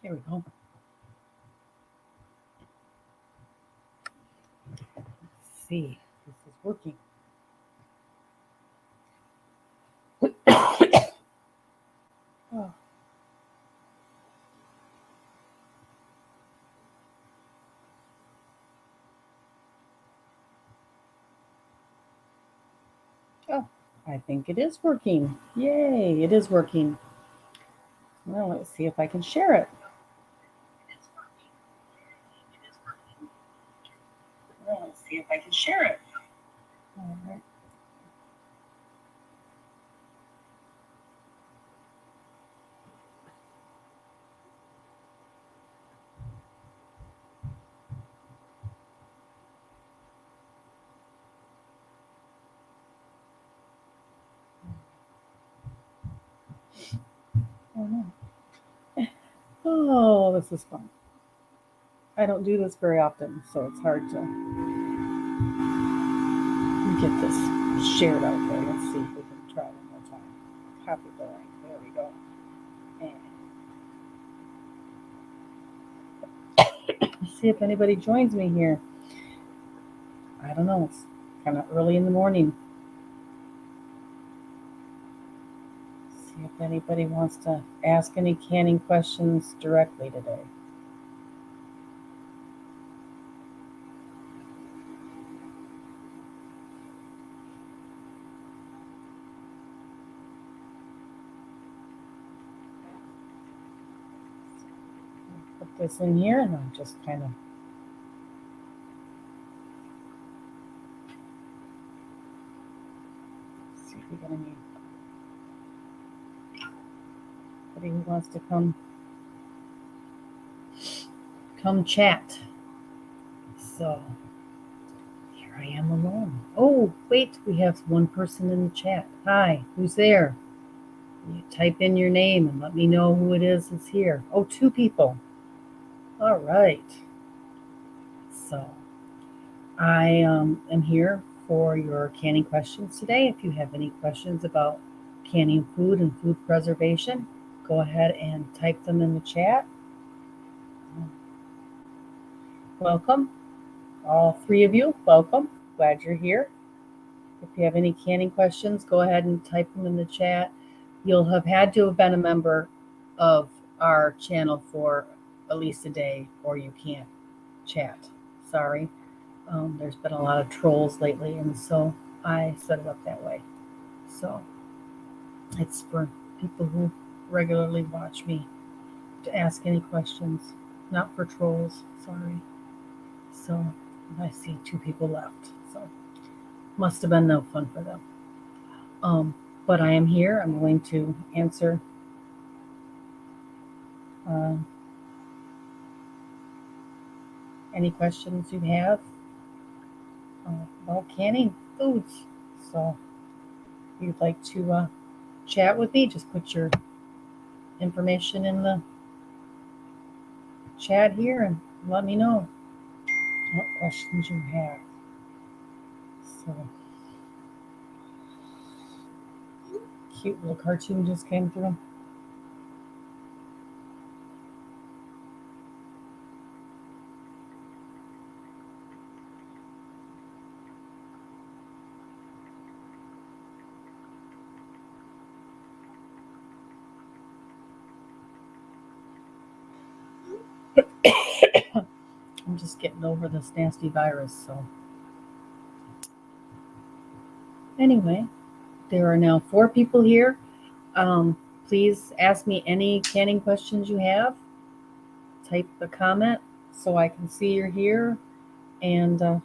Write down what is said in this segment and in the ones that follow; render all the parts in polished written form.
There we go. Let's see. This is working. Oh. Oh, I think it is working. Yay, it is working. Well, let's see if I can share it. Well, let's see if I can share it. All right. Oh, no. Oh, this is fun. I don't do this very often, so it's hard to get this shared out there. Let's see if we can try one more time. Copy the link. There we go. And see if anybody joins me here. I don't know. It's kind of early in the morning. See if anybody wants to ask any canning questions directly today. Put this in here and I'm just kind of see if we got anybody who wants to come chat. So here I am alone. Oh, wait, we have one person in the chat. Hi, who's there? You type in your name and let me know who it is that's here. Oh, 2 people. All right. So I am here for your canning questions today. If you have any questions about canning food and food preservation, go ahead and type them in the chat. Welcome, all 3 of you. Welcome. Glad you're here. If you have any canning questions, go ahead and type them in the chat. You'll have had to have been a member of our channel for at least a day, or you can't chat. Sorry. There's been a lot of trolls lately, and so I set it up that way. So it's for people who regularly watch me to ask any questions, not for trolls. Sorry. So I see 2 people left. So must have been no fun for them. But I am here. I'm going to answer any questions you have about canning foods. So if you'd like to chat with me, just put your information in the chat here and let me know what questions you have. So cute little cartoon just came through. I'm just getting over this nasty virus, so anyway, there are now 4 people here. Please ask me any canning questions you have. Type a comment so I can see you're here. And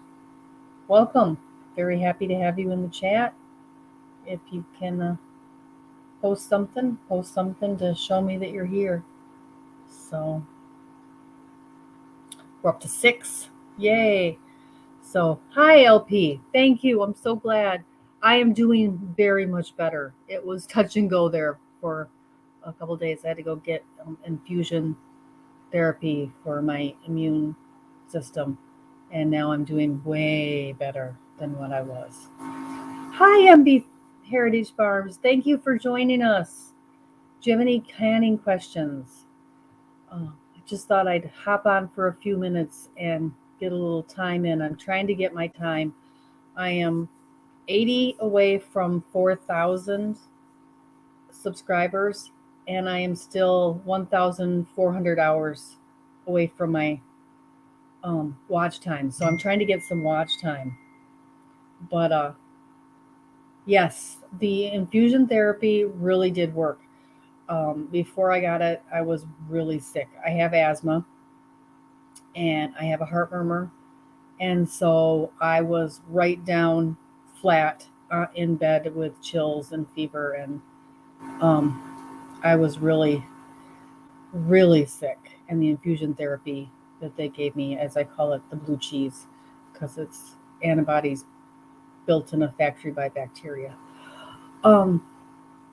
welcome. Very happy to have you in the chat. If you can post something to show me that you're here. So we're up to 6. Yay. So hi, LP. Thank you. I'm so glad. I am doing very much better. It was touch and go there for a couple days. I had to go get infusion therapy for my immune system. And now I'm doing way better than what I was. Hi, MB Heritage Farms. Thank you for joining us. Do you have any canning questions? I just thought I'd hop on for a few minutes and get a little time in. I'm trying to get my time. I am 80 away from 4,000 subscribers, and I am still 1,400 hours away from my watch time. So I'm trying to get some watch time. But yes, the infusion therapy really did work. Before I got it, I was really sick. I have asthma and I have a heart murmur. And so I was right down flat in bed with chills and fever. And I was really, really sick. And the infusion therapy that they gave me, as I call it, the blue cheese, because it's antibodies built in a factory by bacteria. Um,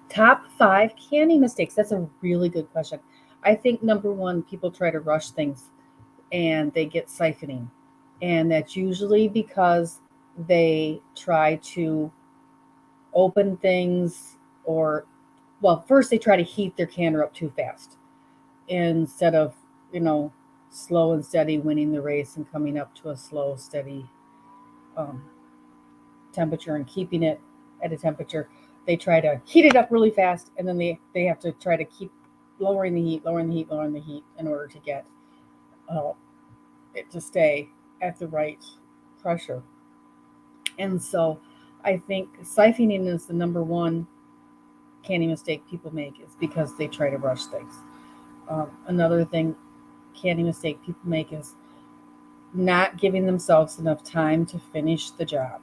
Top 5 canning mistakes. That's a really good question. I think number one, people try to rush things and they get siphoning. And that's usually because they try to open things or, well, first they try to heat their canner up too fast instead of, you know, slow and steady winning the race and coming up to a slow, steady um, temperature and keeping it at a temperature. They try to heat it up really fast, and then they have to try to keep lowering the heat, lowering the heat, lowering the heat in order to get uh, it to stay at the right pressure. And so I think siphoning is the number one canning mistake people make is because they try to rush things. Another thing canning mistake people make is not giving themselves enough time to finish the job.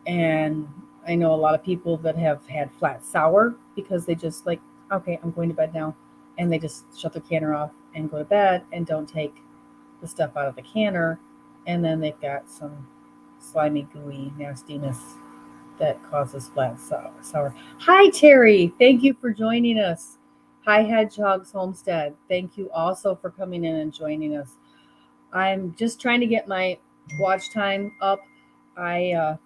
And I know a lot of people that have had flat sour because they just like, okay, I'm going to bed now. And they just shut their canner off and go to bed and don't take the stuff out of the canner. And then they've got some slimy, gooey nastiness that causes flat sour. Hi, Terry. Thank you for joining us. Hi, Hedgehog's Homestead. Thank you also for coming in and joining us. I'm just trying to get my watch time up. I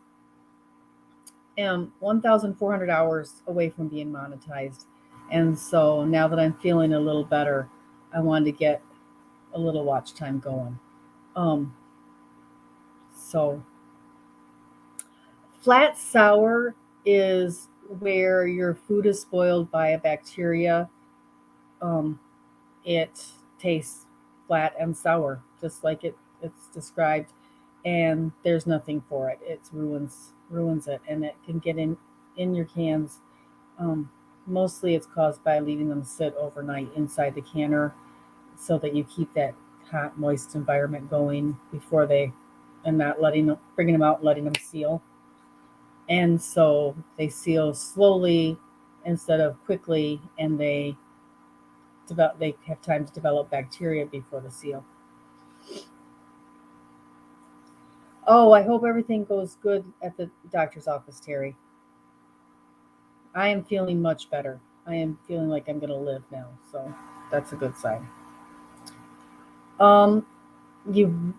am 1,400 hours away from being monetized. And so now that I'm feeling a little better, I wanted to get a little watch time going. So flat sour is where your food is spoiled by a bacteria. It tastes flat and sour, just like it's described, and there's nothing for it. It ruins it, and it can get in your cans. Mostly it's caused by leaving them sit overnight inside the canner so that you keep that hot, moist environment going before and not bringing them out and letting them seal. And so they seal slowly instead of quickly, and they have time to develop bacteria before the seal. Oh, I hope everything goes good at the doctor's office, Terry. I am feeling much better. I am feeling like I'm going to live now, so that's a good sign. You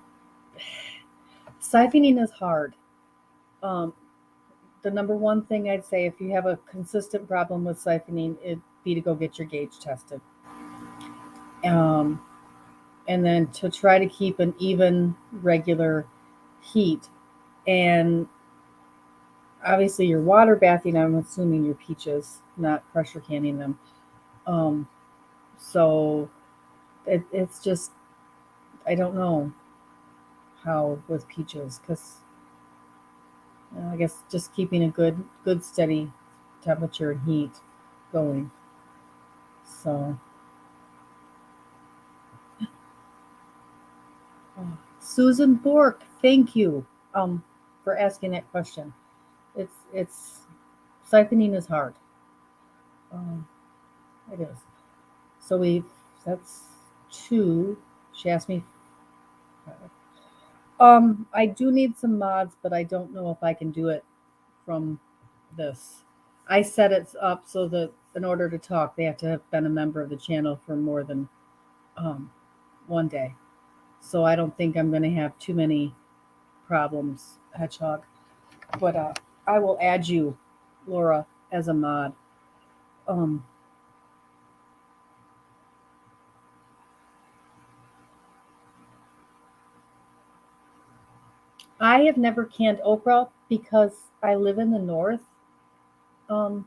Siphoning is hard. The number one thing I'd say if you have a consistent problem with siphoning, it'd be to go get your gauge tested. And then to try to keep an even, regular heat. And obviously, you're water bathing, I'm assuming your peaches, not pressure canning them. So it's just, I don't know how with peaches, because I guess just keeping a good steady temperature and heat going. So Susan Bork, thank you for asking that question. It's siphoning is hard. It is. So that's 2. She asked me. I do need some mods, but I don't know if I can do it from this. I set it up so that in order to talk, they have to have been a member of the channel for more than one day. So I don't think I'm going to have too many problems, Hedgehog. But I will add you, Laura, as a mod. I have never canned okra because I live in the north, um,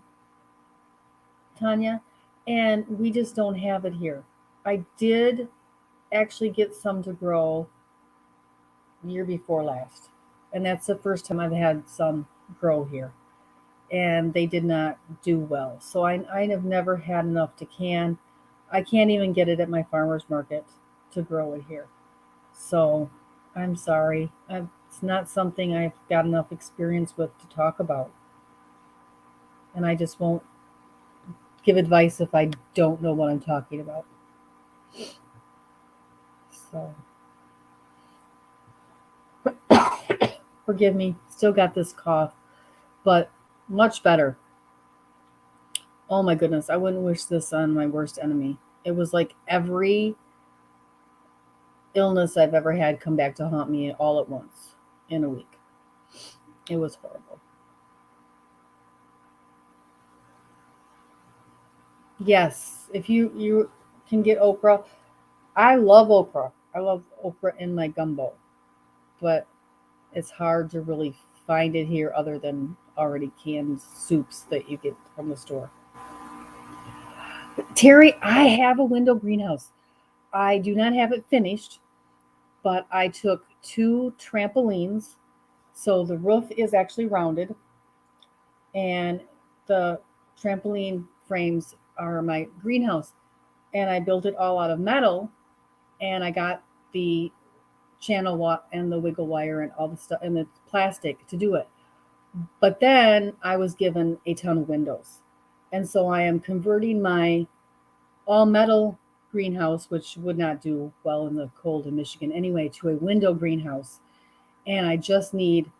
Tanya, and we just don't have it here. I did actually get some to grow year before last, and that's the first time I've had some grow here, and they did not do well. So I have never had enough to can. I can't even get it at my farmer's market to grow it here. So I'm sorry. It's not something I've got enough experience with to talk about. And I just won't give advice if I don't know what I'm talking about. So forgive me. Still got this cough, but much better. Oh my goodness. I wouldn't wish this on my worst enemy. It was like every illness I've ever had come back to haunt me all at once in a week. It was horrible. Yes, if you can get okra, I love okra. I love okra in my gumbo, but it's hard to really find it here other than already canned soups that you get from the store. Terry, I have a window greenhouse. I do not have it finished, but I took two trampolines. So the roof is actually rounded, and the trampoline frames are my greenhouse. And I built it all out of metal, and I got the and the wiggle wire and all the stuff and the plastic to do it. But then I was given a ton of windows. And so I am converting my all metal greenhouse, which would not do well in the cold in Michigan anyway, to a window greenhouse. And I just need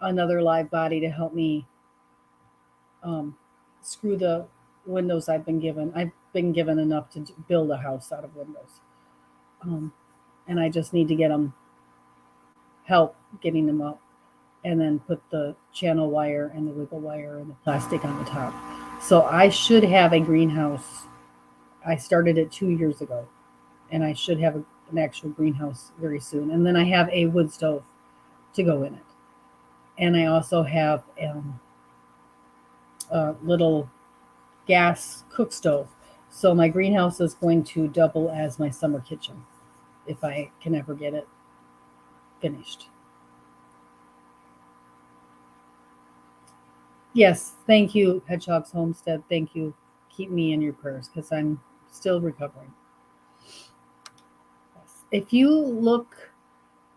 another live body to help me um, screw the windows I've been given. I've been given enough to build a house out of windows. And I just need to get them help getting them up and then put the channel wire and the wiggle wire and the plastic on the top. So I should have a greenhouse. I started it 2 years ago, and I should have an actual greenhouse very soon. And then I have a wood stove to go in it. And I also have a little gas cook stove. So my greenhouse is going to double as my summer kitchen if I can ever get it finished. Yes, thank you, Hedgehog's Homestead. Thank you. Keep me in your prayers because I'm still recovering. If you look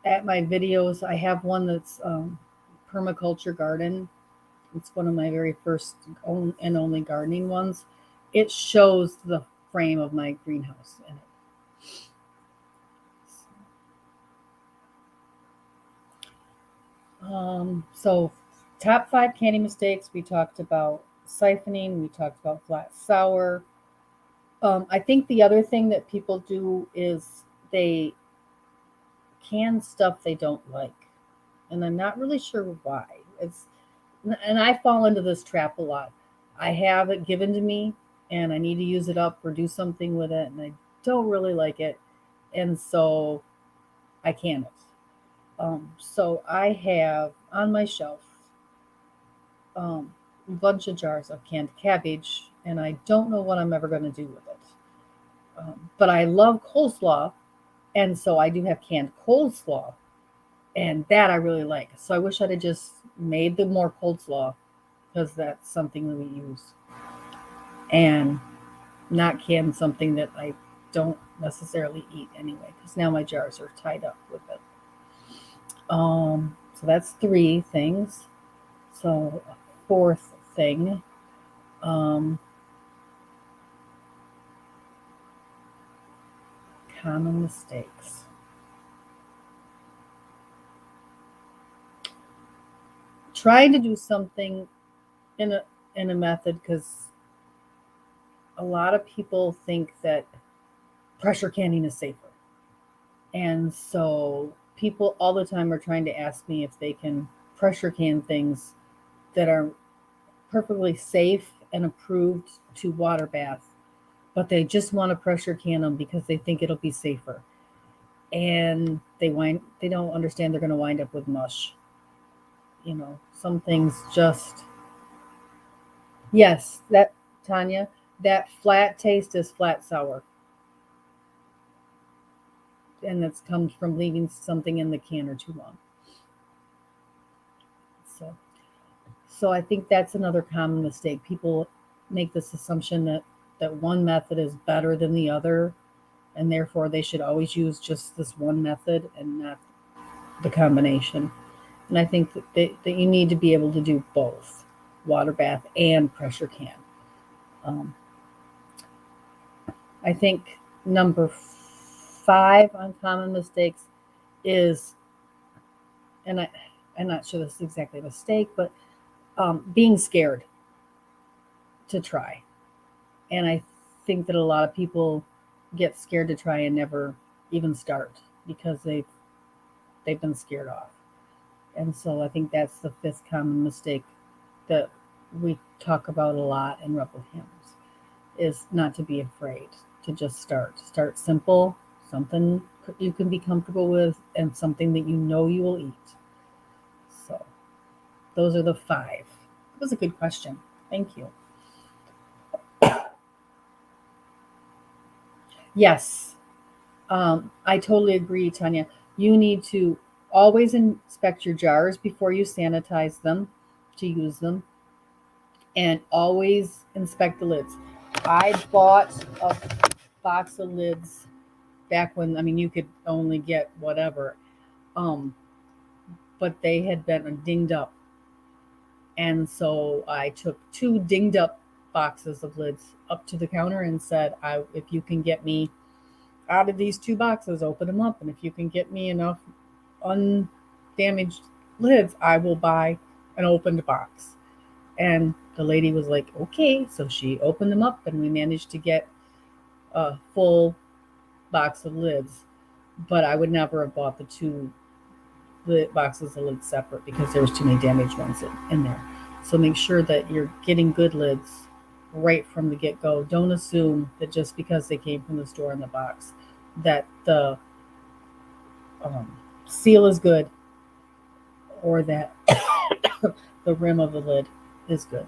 at my videos, I have one that's permaculture garden. It's one of my very first and only gardening ones. It shows the frame of my greenhouse in it. So top 5 canning mistakes. We talked about siphoning. We talked about flat sour. I think the other thing that people do is they can stuff they don't like, and I'm not really sure why. And I fall into this trap a lot. I have it given to me, and I need to use it up or do something with it, and I don't really like it, and so I can it. So I have on my shelf a bunch of jars of canned cabbage, and I don't know what I'm ever going to do with it. But I love coleslaw, and so I do have canned coleslaw, and that I really like. So I wish I'd have just made the more coleslaw because that's something that we use, and not can something that I don't necessarily eat anyway because now my jars are tied up with it. So that's 3 things. So a 4th thing, common mistakes. Trying to do something in a method because a lot of people think that pressure canning is safer. And so people all the time are trying to ask me if they can pressure can things that are perfectly safe and approved to water bath, but they just want to pressure can them because they think it'll be safer. and they don't understand they're going to wind up with mush. Some things just, yes, that, Tanya, that flat taste is flat sour. And that comes from leaving something in the canner too long. So I think that's another common mistake. People make this assumption that one method is better than the other, and therefore they should always use just this one method and not the combination. And I think that you need to be able to do both, water bath and pressure can. I think number 5 on common mistakes is, and I'm not sure this is exactly a mistake, but being scared to try. And I think that a lot of people get scared to try and never even start because they've been scared off. And so I think that's the 5th common mistake that we talk about a lot in Rebel Hymns, is not to be afraid, to just start. Start simple, something you can be comfortable with, and something that you know you will eat. So those are the 5. That was a good question. Thank you. Yes, I totally agree, Tanya. You need to always inspect your jars before you sanitize them to use them, and always inspect the lids. I bought a box of lids back when, you could only get whatever, but they had been dinged up. And so I took 2 dinged up boxes of lids up to the counter and said, if you can get me out of these 2 boxes, open them up. And if you can get me enough undamaged lids, I will buy an opened box. And the lady was like, okay. So she opened them up and we managed to get a full box of lids. But I would never have bought the 2 boxes of lids separate because there was too many damaged ones in there. So make sure that you're getting good lids right from the get-go. Don't assume that just because they came from the store in the box that the seal is good or that the rim of the lid is good.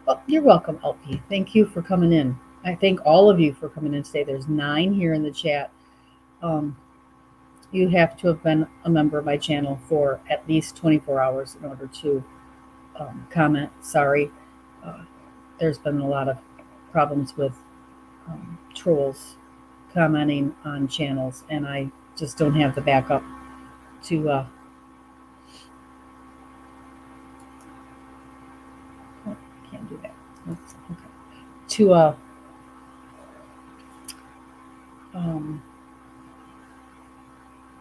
Oh, you're welcome, LP. Thank you for coming in. I thank all of you for coming in today. There's 9 here in the chat. You have to have been a member of my channel for at least 24 hours in order to comment. Sorry. There's been a lot of problems with trolls commenting on channels, and I just don't have the backup to can't do that. Okay. To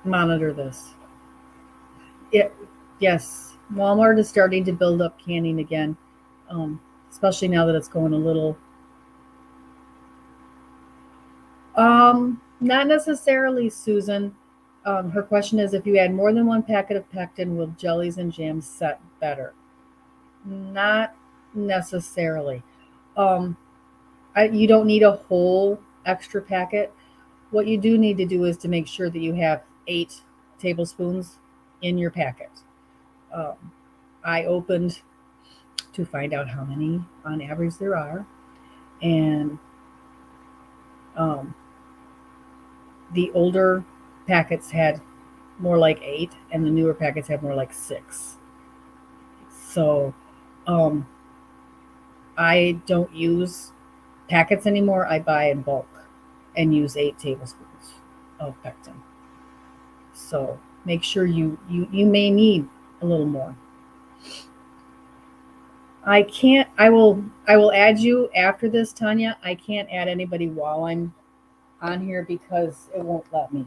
monitor this. Yes, Walmart is starting to build up canning again, especially now that it's going a little. Not necessarily, Susan. Her question is, if you add more than 1 packet of pectin, will jellies and jams set better? Not necessarily. You don't need a whole extra packet. What you do need to do is to make sure that you have 8 tablespoons in your packet. I opened to find out how many on average there are, and the older packets had more like 8, and the newer packets had more like 6. So I don't use packets anymore. I buy in bulk and use 8 tablespoons of pectin. So make sure you may need a little more. I will add you after this, Tanya. I can't add anybody while I'm on here because it won't let me.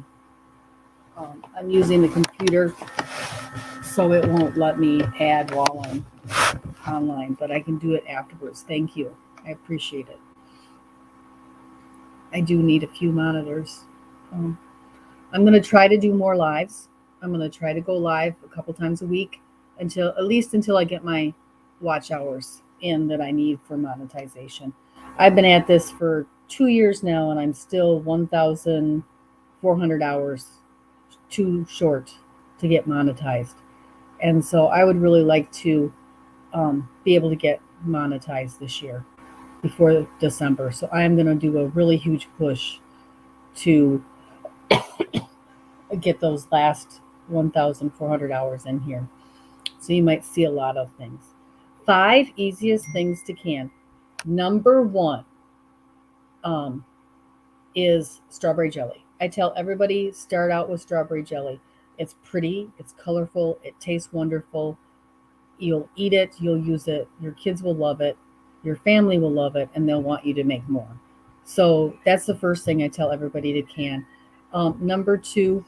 I'm using the computer, so it won't let me add while I'm online, but I can do it afterwards. Thank you. I appreciate it. I do need a few monitors. I'm going to try to do more lives. I'm going to try to go live a couple times a week until I get my watch hours in that I need for monetization. I've been at this for 2 years now, and I'm still 1,400 hours too short to get monetized. And so I would really like to be able to get monetized this year before December. So I am going to do a really huge push to get those last 1,400 hours in here. So you might see a lot of things. 5 easiest things to can. Number 1 is strawberry jelly. I tell everybody start out with strawberry jelly. It's pretty, it's colorful, it tastes wonderful. You'll eat it, you'll use it, your kids will love it, your family will love it, and they'll want you to make more. So that's the first thing I tell everybody to can. Number 2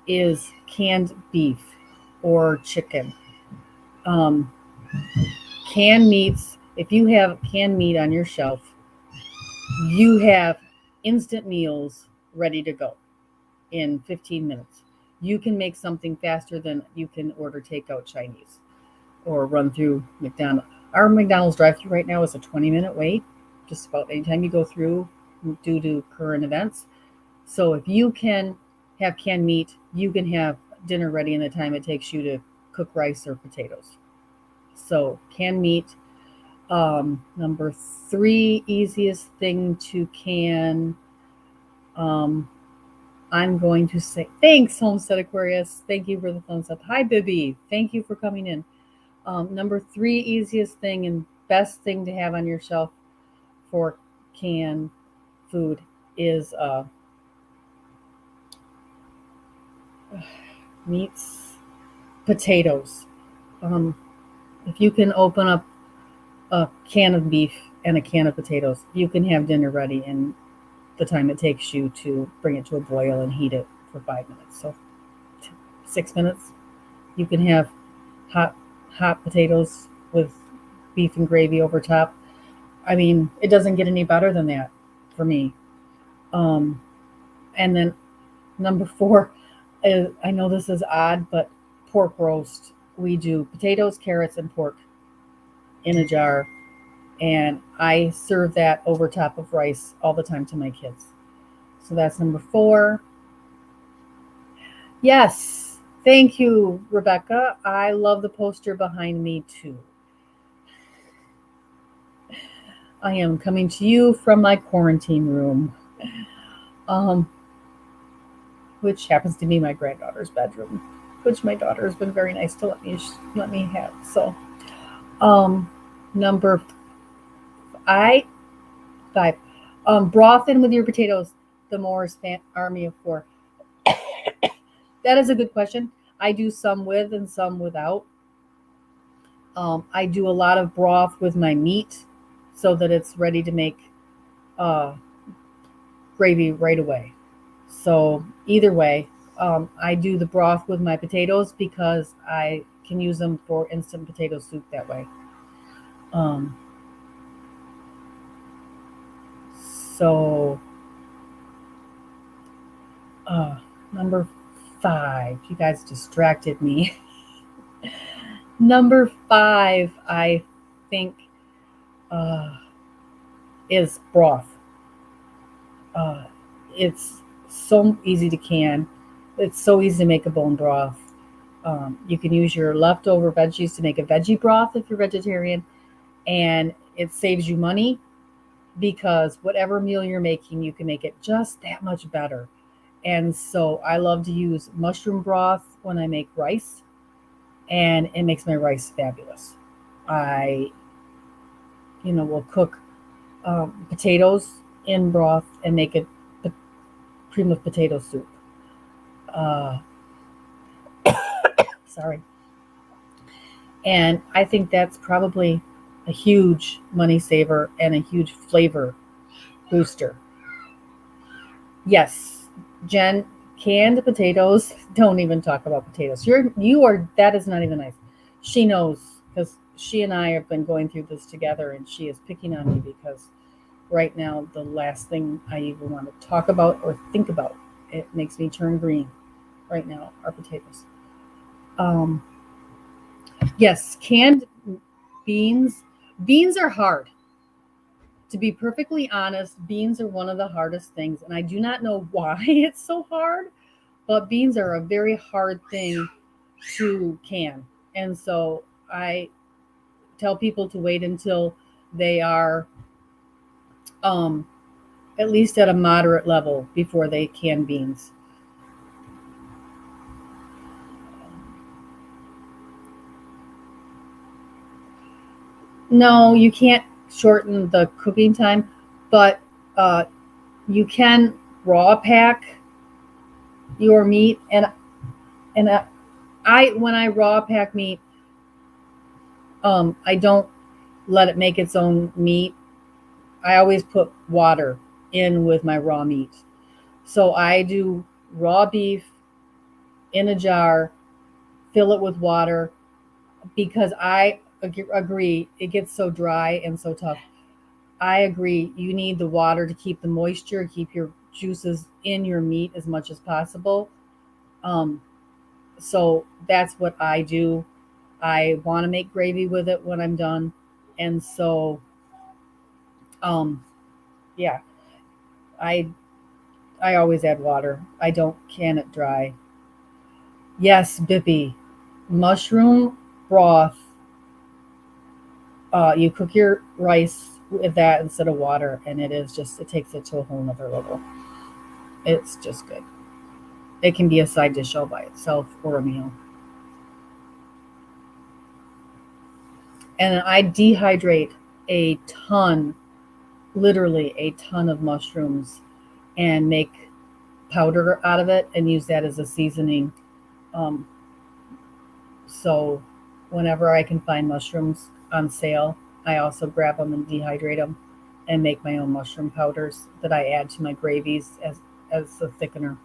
is canned beef or chicken. Canned meats, if you have canned meat on your shelf, you have instant meals ready to go in 15 minutes. You can make something faster than you can order takeout Chinese or run through McDonald's. Our McDonald's drive-thru right now is a 20-minute wait, just about anytime you go through due to current events. So if you can have canned meat, you can have dinner ready in the time it takes you to cook rice or potatoes. So canned meat. Number 3 easiest thing to can. I'm going to say thanks, Homestead Aquarius. Thank you for the thumbs up. Hi, Bibby. Thank you for coming in. Number 3 easiest thing and best thing to have on your shelf for canned food is meats, potatoes. If you can open up a can of beef and a can of potatoes, you can have dinner ready in the time it takes you to bring it to a boil and heat it for 5 minutes. So 6 minutes, you can have hot potatoes with beef and gravy over top. I mean, it doesn't get any better than that for me. And then number 4 is, I know this is odd, but pork roast. We do potatoes, carrots, and pork in a jar, and I serve that over top of rice all the time to my kids. So that's number 4. Yes, thank you, Rebecca. I love the poster behind me too. I am coming to you from my quarantine room, which happens to be my granddaughter's bedroom, which my daughter has been very nice to let me have. So, number 5, broth in with your potatoes. The more army of 4. That is a good question. I do some with and some without. I do a lot of broth with my meat so that it's ready to make gravy right away. So either way, I do the broth with my potatoes because I can use them for instant potato soup that way. So number 5, you guys distracted me. Number 5, I think, is broth. It's so easy to can. It's so easy to make a bone broth. You can use your leftover veggies to make a veggie broth if you're vegetarian, and it saves you money because whatever meal you're making, you can make it just that much better. And so I love to use mushroom broth when I make rice, and it makes my rice fabulous. I, will cook potatoes in broth and make a cream of potato soup. Sorry. And I think that's probably a huge money saver and a huge flavor booster. Yes, Jen, canned potatoes. Don't even talk about potatoes. That is not even nice. She knows because she and I have been going through this together, and she is picking on me because right now the last thing I even want to talk about or think about, it makes me turn green right now, are potatoes. Yes, canned beans. Beans are hard To be perfectly honest, beans are one of the hardest things, and I do not know why it's so hard, but beans are a very hard thing to can. And so I tell people to wait until they are um, at least at a moderate level before they can beans. No, you can't shorten the cooking time, but uh, you can raw pack your meat. And I when I raw pack meat, I don't let it make its own meat. I always put water in with my raw meat. So I do raw beef in a jar, fill it with water, because I agree it gets so dry and so tough. I agree you need the water to keep the moisture, keep your juices in your meat as much as possible. Um, so that's what I do. I want to make gravy with it when I'm done, and so um, yeah, I I always add water. I don't can it dry. Yes, Bippy, mushroom broth. You cook your rice with that instead of water, and it takes it to a whole nother level. It's just good. It can be a side dish all by itself or a meal. And I dehydrate a ton, literally a ton of mushrooms, and make powder out of it and use that as a seasoning. Um, so whenever I can find mushrooms on sale, I also grab them and dehydrate them and make my own mushroom powders that I add to my gravies as a thickener.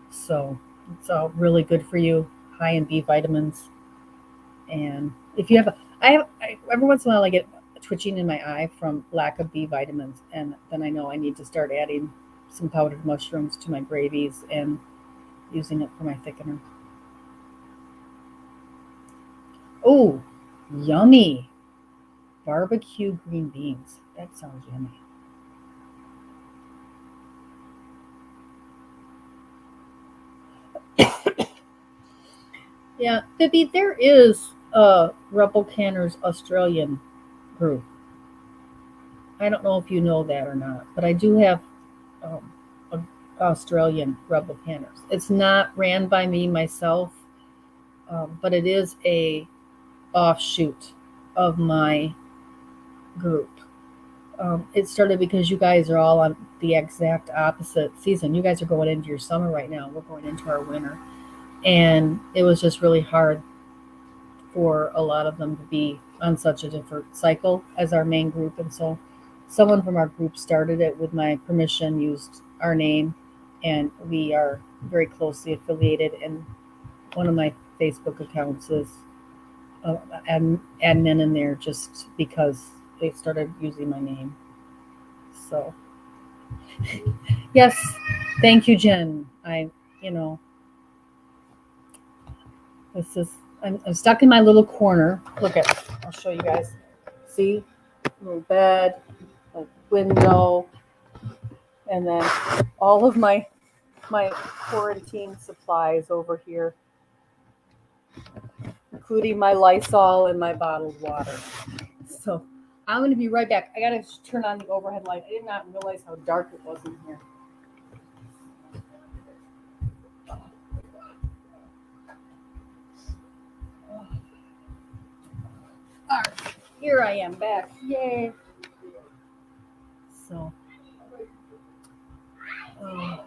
So it's all really good for you, high in B vitamins. And if you have, every once in a while I get twitching in my eye from lack of B vitamins, and then I know I need to start adding some powdered mushrooms to my gravies and using it for my thickener. Oh, yummy! Barbecue green beans. That sounds yummy. Yeah, Vivi, there is a Rebel Canners Australian group. I don't know if you know that or not, but I do have um, a Australian Rebel Canners. It's not ran by me myself, but it is a offshoot of my group. It started because you guys are all on the exact opposite season. You guys are going into your summer right now. We're going into our winter. And it was just really hard for a lot of them to be on such a different cycle as our main group. And so someone from our group started it with my permission, used our name, and we are very closely affiliated. And one of my Facebook accounts is admin in there just because they started using my name. So, yes, thank you, Jen. You know, I'm stuck in my little corner. Look at, I'll show you guys. See, little bed, a window, and then all of my quarantine supplies over here, including my Lysol and my bottled water. So I'm going to be right back. I got to turn on the overhead light. I did not realize how dark it was in here. All right, here I am back. Yay. So, um,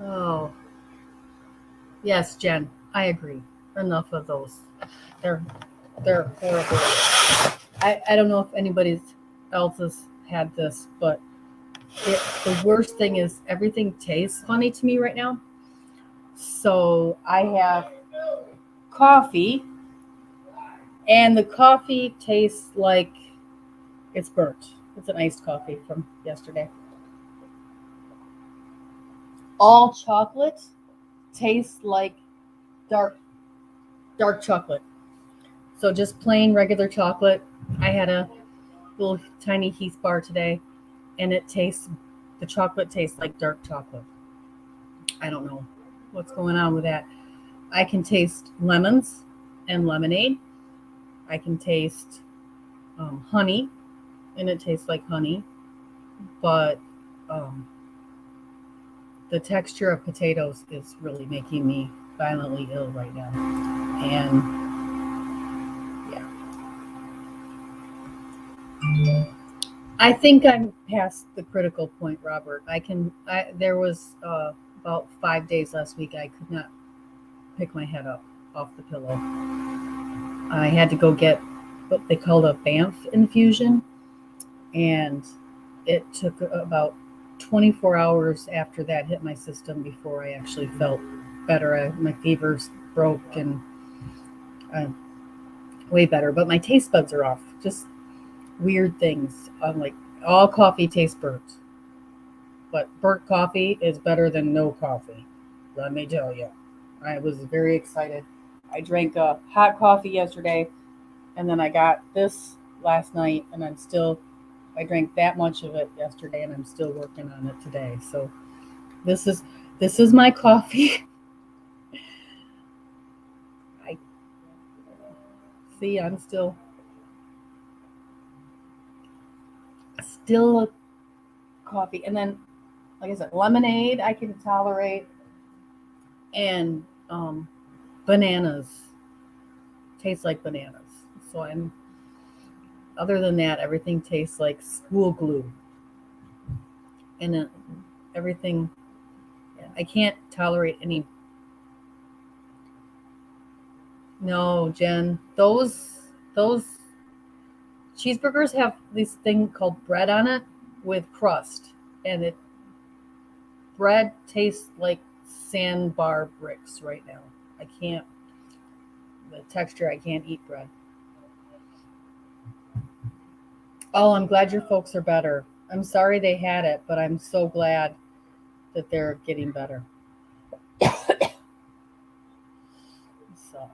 oh, yes, Jen, I agree. Enough of those. They're they're horrible. I don't know if anybody else has had this, but the worst thing is everything tastes funny to me right now. So I have coffee, and the coffee tastes like it's burnt. It's an iced coffee from yesterday. All chocolate tastes like dark. dark chocolate. So just plain regular chocolate. I had a little tiny Heath bar today, and the chocolate tastes like dark chocolate. I don't know what's going on with that. I can taste lemons and lemonade. I can taste honey, and it tastes like honey, but the texture of potatoes is really making me violently ill right now. And yeah, I think I'm past the critical point, Robert. There was about 5 days last week I could not pick my head up off the pillow. I had to go get what they called a BAMF infusion, and it took about 24 hours after that hit my system before I actually felt better. My fevers broke and way better, but my taste buds are off. Just weird things. I'm like, all coffee tastes burnt, but burnt coffee is better than no coffee. Let me tell you. I was very excited. I drank a hot coffee yesterday, and then I got this last night, and I drank that much of it yesterday, and I'm still working on it today. So this is my coffee. I see I'm still a coffee, and then like I said, lemonade I can tolerate, and bananas taste like bananas. So other than that, everything tastes like school glue, and everything. I can't tolerate any. No, Jen, those cheeseburgers have this thing called bread on it with crust, and bread tastes like sandbar bricks right now. I can't. The texture, I can't eat bread. Oh, I'm glad your folks are better. I'm sorry they had it, but I'm so glad that they're getting better. So,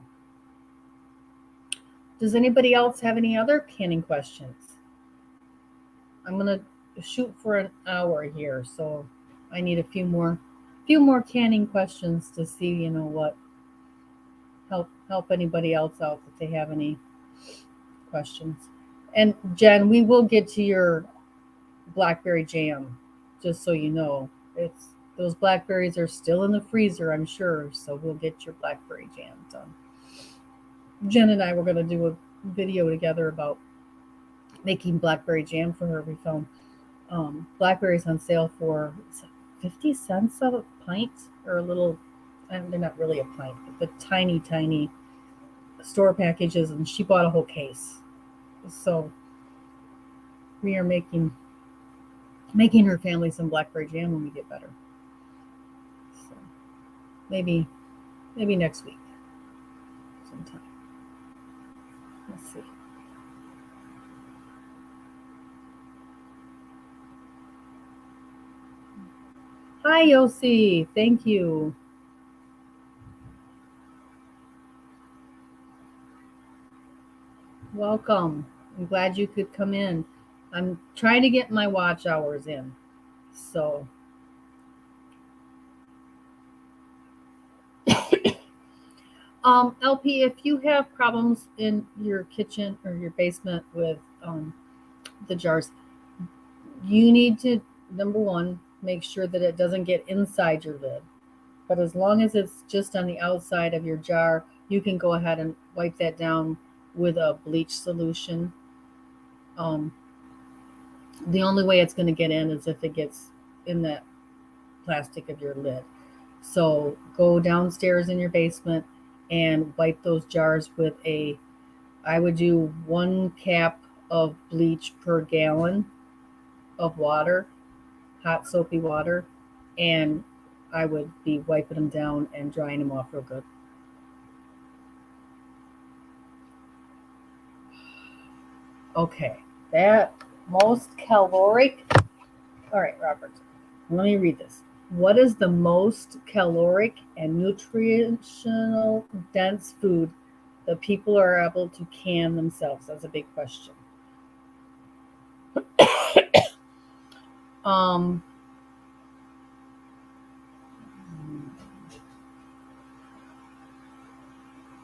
does anybody else have any other canning questions? I'm gonna shoot for an hour here, so I need a few more canning questions to see, what help anybody else out if they have any questions. And Jen, we will get to your blackberry jam, just so you know. Those blackberries are still in the freezer, I'm sure, so we'll get your blackberry jam done. Jen and I were going to do a video together about making blackberry jam for her. We found blackberries on sale for 50 cents a pint, or a little, they're not really a pint, but the tiny store packages, and she bought a whole case. So we are making her family some blackberry jam when we get better. So maybe next week sometime. Let's see. Hi, Yossi. Thank you. Welcome. I'm glad you could come in. I'm trying to get my watch hours in. So LP, if you have problems in your kitchen or your basement with the jars, you need to, number one, make sure that it doesn't get inside your lid. But as long as it's just on the outside of your jar, you can go ahead and wipe that down with a bleach solution. The only way it's going to get in is if it gets in that plastic of your lid. So go downstairs in your basement and wipe those jars with I would do 1 cap of bleach per gallon of water, hot soapy water, and I would be wiping them down and drying them off real good. Okay, that most caloric. All right, Robert, let me read this. What is the most caloric and nutritional dense food the people are able to can themselves. That's a big question. Um,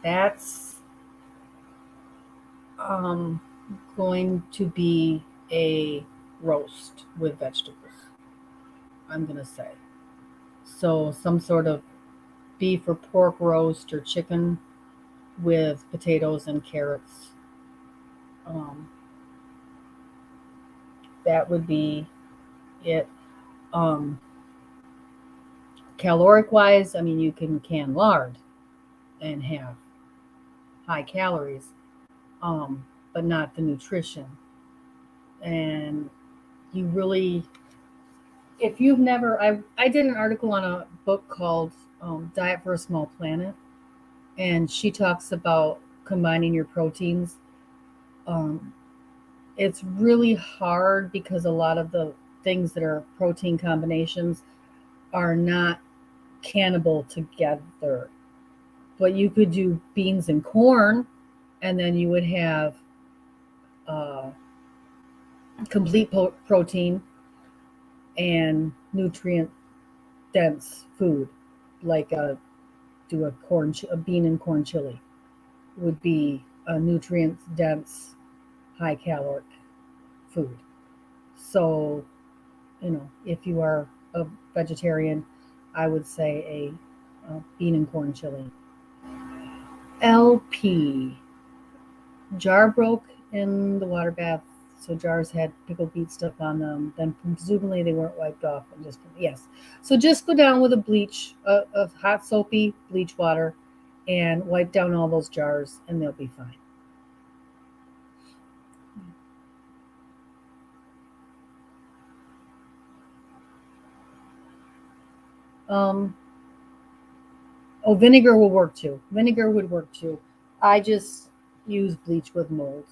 that's going to be a roast with vegetables, I'm going to say. So some sort of beef or pork roast or chicken with potatoes and carrots. Um, that would be it. Um, caloric wise, I mean, you can lard and have high calories, but not the nutrition. And you really, if you've never, I did an article on a book called Diet for a Small Planet, and she talks about combining your proteins. Um, it's really hard because a lot of the things that are protein combinations are not cannibal together. But you could do beans and corn, and then you would have uh, complete protein and nutrient dense food, like do a bean and corn chili would be a nutrient dense, high caloric food. So, if you are a vegetarian, I would say a bean and corn chili. LP. Jar broke in the water bath, so jars had pickled beet stuff on them. Then presumably they weren't wiped off. And yes. So just go down with a bleach, of hot soapy bleach water, and wipe down all those jars, and they'll be fine. Vinegar will work too. Vinegar would work too. I just use bleach with mold.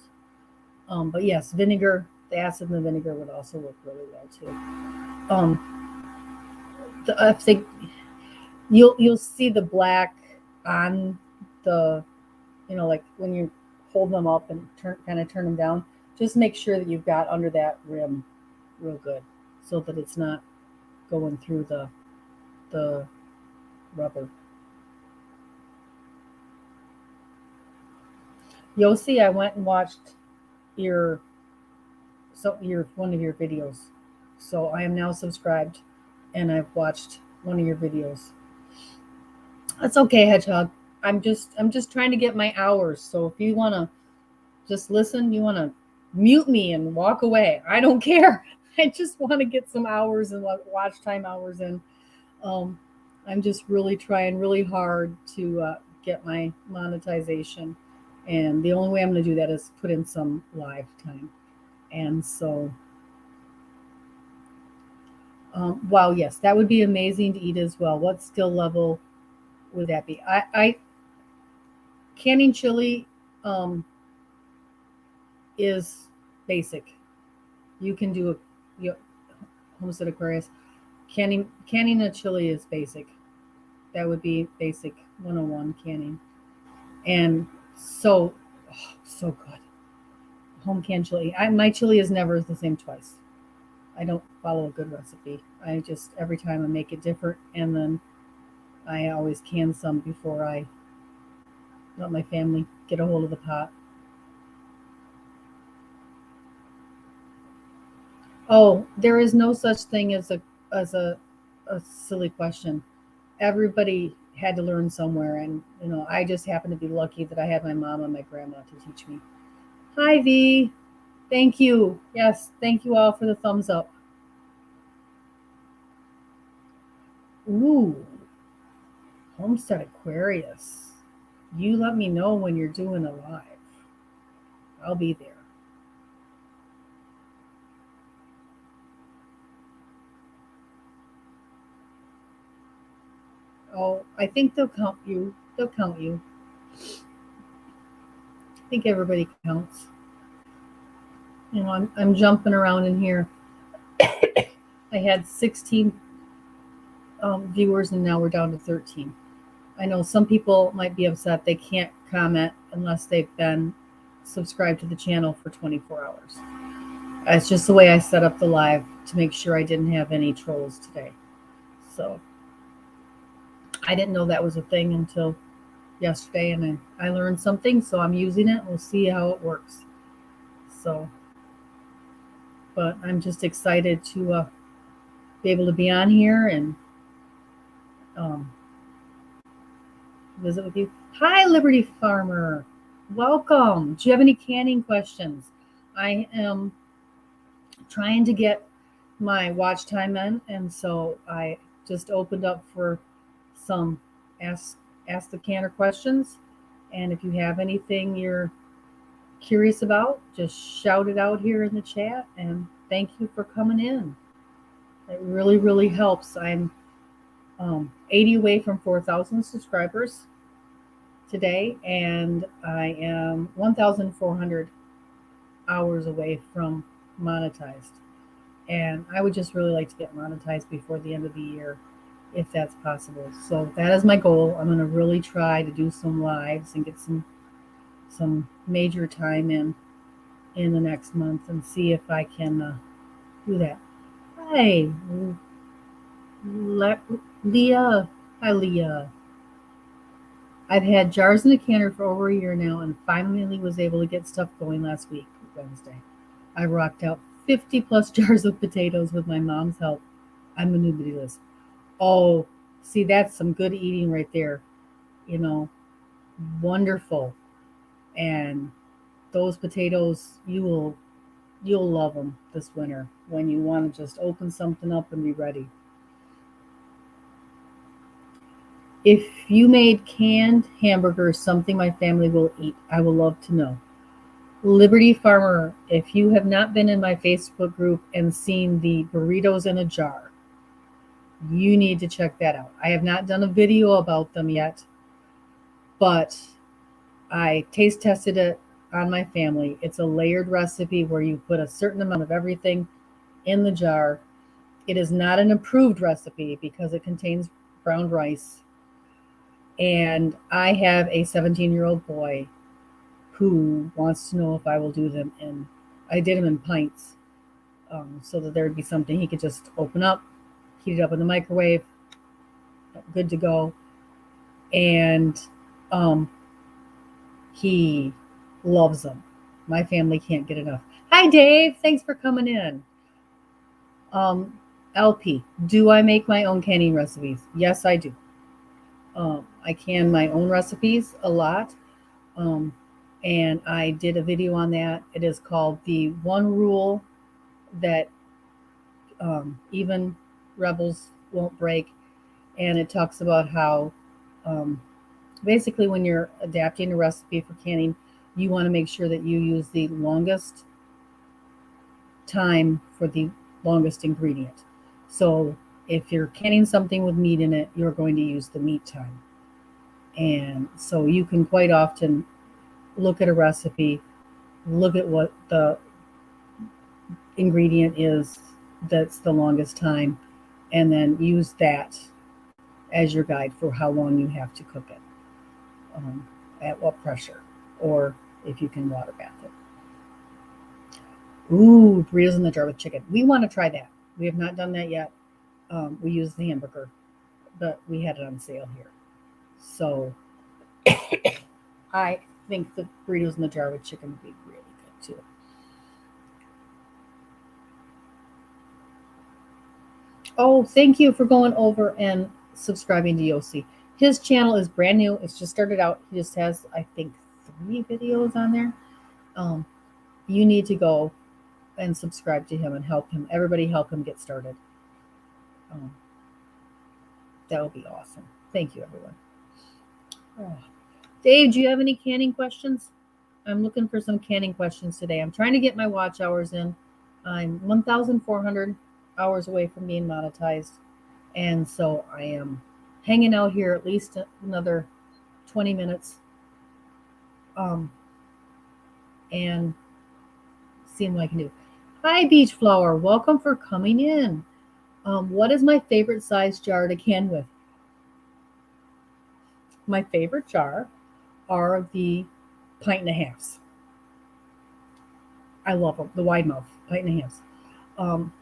But yes, vinegar, the acid in the vinegar would also work really well too. I think you'll see the black on the, like when you hold them up and turn them down. Just make sure that you've got under that rim real good, so that it's not going through the rubber. Yossi, I went and watched your one of your videos. So I am now subscribed, and I've watched one of your videos. That's okay, Hedgehog. I'm just trying to get my hours. So if you want to just listen, you want to mute me and walk away, I don't care. I just want to get some hours and watch time hours in. I'm just really trying really hard to get my monetization. And the only way I'm going to do that is put in some live time. And so, wow, yes, that would be amazing to eat as well. What skill level would that be? I canning chili is basic. You can do Homestead Aquarius. Canning a chili is basic. That would be basic 101 canning. And so good. Home canned chili. My chili is never the same twice. I don't follow a good recipe. I just, every time I make it different, and then I always can some before I let my family get a hold of the pot. Oh, there is no such thing as a silly question. Everybody had to learn somewhere, and I just happen to be lucky that I had my mom and my grandma to teach me. Hi V, thank you. Yes, thank you all for the thumbs up. Ooh, Homestead Aquarius. You let me know when you're doing a live. I'll be there. Oh, I think they'll count you. They'll count you. I think everybody counts. I'm jumping around in here. I had 16 viewers, and now we're down to 13. I know some people might be upset they can't comment unless they've been subscribed to the channel for 24 hours. It's just the way I set up the live to make sure I didn't have any trolls today. So I didn't know that was a thing until yesterday, and I learned something, so I'm using it. We'll see how it works. So, but I'm just excited to be able to be on here and visit with you. Hi, Liberty Farmer. Welcome. Do you have any canning questions? I am trying to get my watch time in, and so I just opened up for some ask the canner questions. And if you have anything you're curious about, just shout it out here in the chat. And thank you for coming in. It really, really helps. I'm 80 away from 4,000 subscribers today, and I am 1,400 hours away from monetized. And I would just really like to get monetized before the end of the year, if that's possible. So that is my goal. I'm going to really try to do some lives and get some major time in the next month and see if I can do that. Hi, Leah. Hi, Leah. I've had jars in a canner for over a year now, and finally was able to get stuff going last week, Wednesday. I rocked out 50 plus jars of potatoes with my mom's help. I'm a newbie list. Oh, see, that's some good eating right there. You know, wonderful. And those potatoes, you'll love them this winter when you want to just open something up and be ready. If you made canned hamburgers something my family will eat, I will love to know. Liberty Farmer, if you have not been in my Facebook group and seen the burritos in a jar, you need to check that out. I have not done a video about them yet, but I taste tested it on my family. It's a layered recipe where you put a certain amount of everything in the jar. It is not an approved recipe because it contains brown rice. And I have a 17-year-old boy who wants to know if I will do them in, I did them in pints, so that there would be something he could just open up, heat it up in the microwave, good to go. And he loves them. My family can't get enough. Hi, Dave. Thanks for coming in. LP, do I make my own canning recipes? Yes, I do. I can my own recipes a lot. And I did a video on that. It is called The One Rule That Even Rebels Won't Break. And it talks about how basically when you're adapting a recipe for canning, you want to make sure that you use the longest time for the longest ingredient. So if you're canning something with meat in it, you're going to use the meat time. And so you can quite often look at a recipe, look at what the ingredient is that's the longest time, and then use that as your guide for how long you have to cook it, at what pressure, or if you can water bath it. Ooh, burritos in the jar with chicken. We want to try that. We have not done that yet. We use the hamburger, but we had it on sale here. So I think the burritos in the jar with chicken would be really good too. Oh, thank you for going over and subscribing to Yossi. His channel is brand new. It's just started out. He just has, I think, 3 videos on there. You need to go and subscribe to him and help him. Everybody help him get started. That would be awesome. Thank you, everyone. Oh. Dave, do you have any canning questions? I'm looking for some canning questions today. I'm trying to get my watch hours in. I'm 1,400 hours away from being monetized. And so I am hanging out here at least another 20 minutes. And seeing what I can do. Hi, Beach Flower. Welcome for coming in. What is my favorite size jar to can with? My favorite jar are the pint and a halves. I love them, the wide mouth, pint and a halves. Um,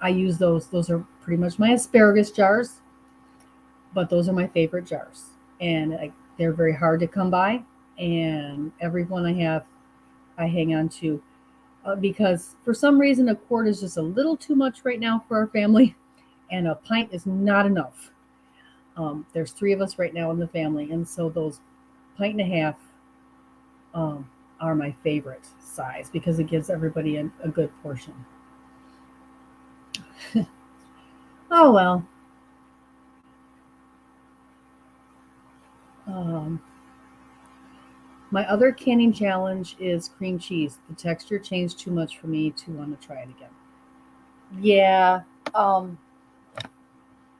I use those. Those are pretty much my asparagus jars, but those are my favorite jars. And they're very hard to come by. And every one I have, I hang on to because for some reason a quart is just a little too much right now for our family, and a pint is not enough. There's three of us right now in the family, and so those pint and a half are my favorite size because it gives everybody a good portion. Oh well. Um, my other canning challenge is cream cheese. The texture changed too much for me to want to try it again. Yeah, um,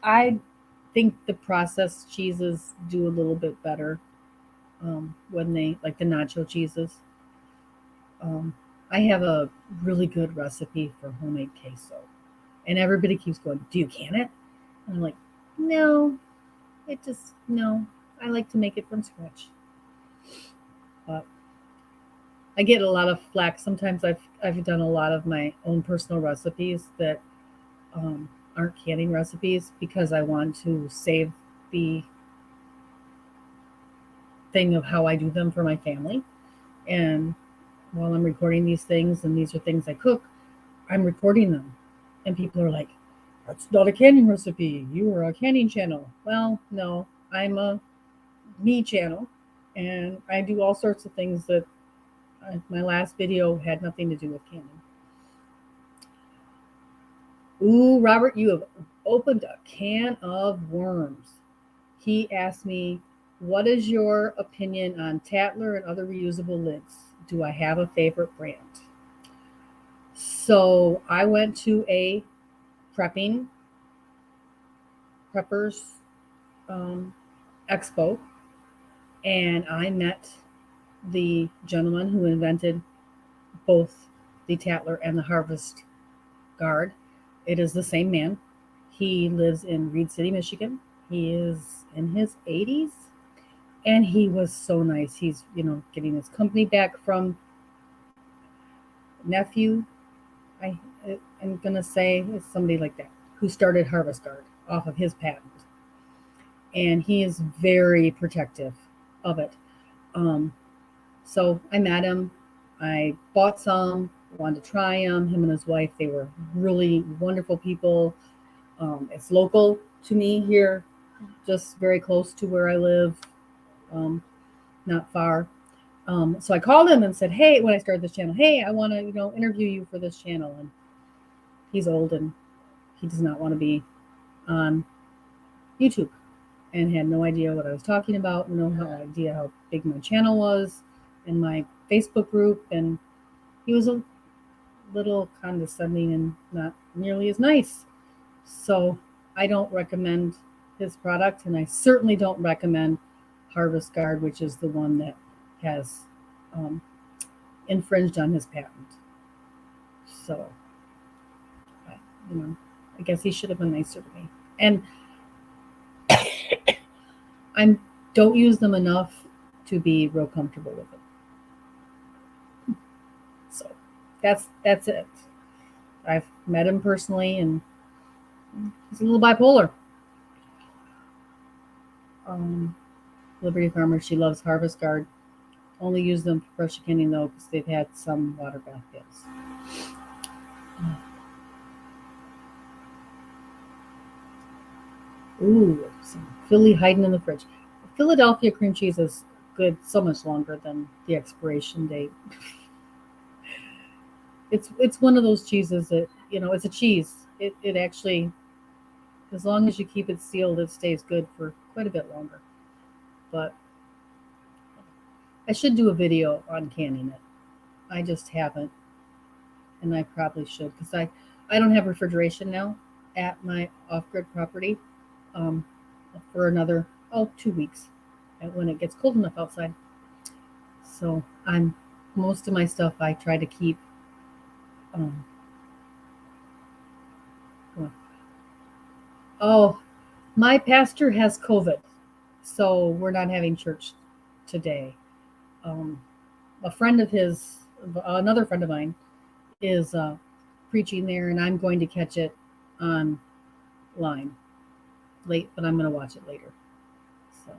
I think the processed cheeses do a little bit better when they like the nacho cheeses. Um, I have a really good recipe for homemade queso, and everybody keeps going, "Do you can it?" And I'm like, "No, it just no. I like to make it from scratch." But I get a lot of flack. Sometimes I've done a lot of my own personal recipes that aren't canning recipes because I want to save the thing of how I do them for my family. And while I'm recording these things, and these are things I cook, I'm recording them. And people are like, "That's not a canning recipe. You are a canning channel." Well, no, I'm a me channel. And I do all sorts of things that my last video had nothing to do with canning. Ooh, Robert, you have opened a can of worms. He asked me, "What is your opinion on Tatler and other reusable lids? Do I have a favorite brand?" So I went to a preppers um, expo, and I met the gentleman who invented both the Tatler and the Harvest Guard. It is the same man. He lives in Reed City, Michigan. He is in his 80s, and he was so nice. He's, getting his company back from nephew. I am gonna say it's somebody like that who started Harvest Guard off of his patent, and he is very protective of it. Um, so I met him. I bought some, wanted to try them. Him and his wife, they were really wonderful people. It's local to me here, just very close to where I live, not far. So I called him and said, "Hey," when I started this channel, "Hey, I want to, interview you for this channel." And he's old and he does not want to be on YouTube, and had no idea what I was talking about, no idea how big my channel was in my Facebook group, and he was a little condescending and not nearly as nice. So I don't recommend his product, and I certainly don't recommend Harvest Guard, which is the one that has infringed on his patent. So, I guess he should have been nicer to me. And I don't use them enough to be real comfortable with it. So that's it. I've met him personally, and he's a little bipolar. Liberty Farmer, she loves Harvest Guard. Only use them for pressure canning though, because they've had some water bath fails. Ooh, some Philly hiding in the fridge. Philadelphia cream cheese is good so much longer than the expiration date. It's one of those cheeses that, it's a cheese. It actually, as long as you keep it sealed, it stays good for quite a bit longer. But I should do a video on canning it. I just haven't, and I probably should, because I don't have refrigeration now at my off-grid property for another 2 weeks when it gets cold enough outside. So most of my stuff I try to keep my pastor has COVID, so we're not having church today. a friend of his, another friend of mine, is preaching there, and I'm going to catch it online late, but I'm going to watch it later. So,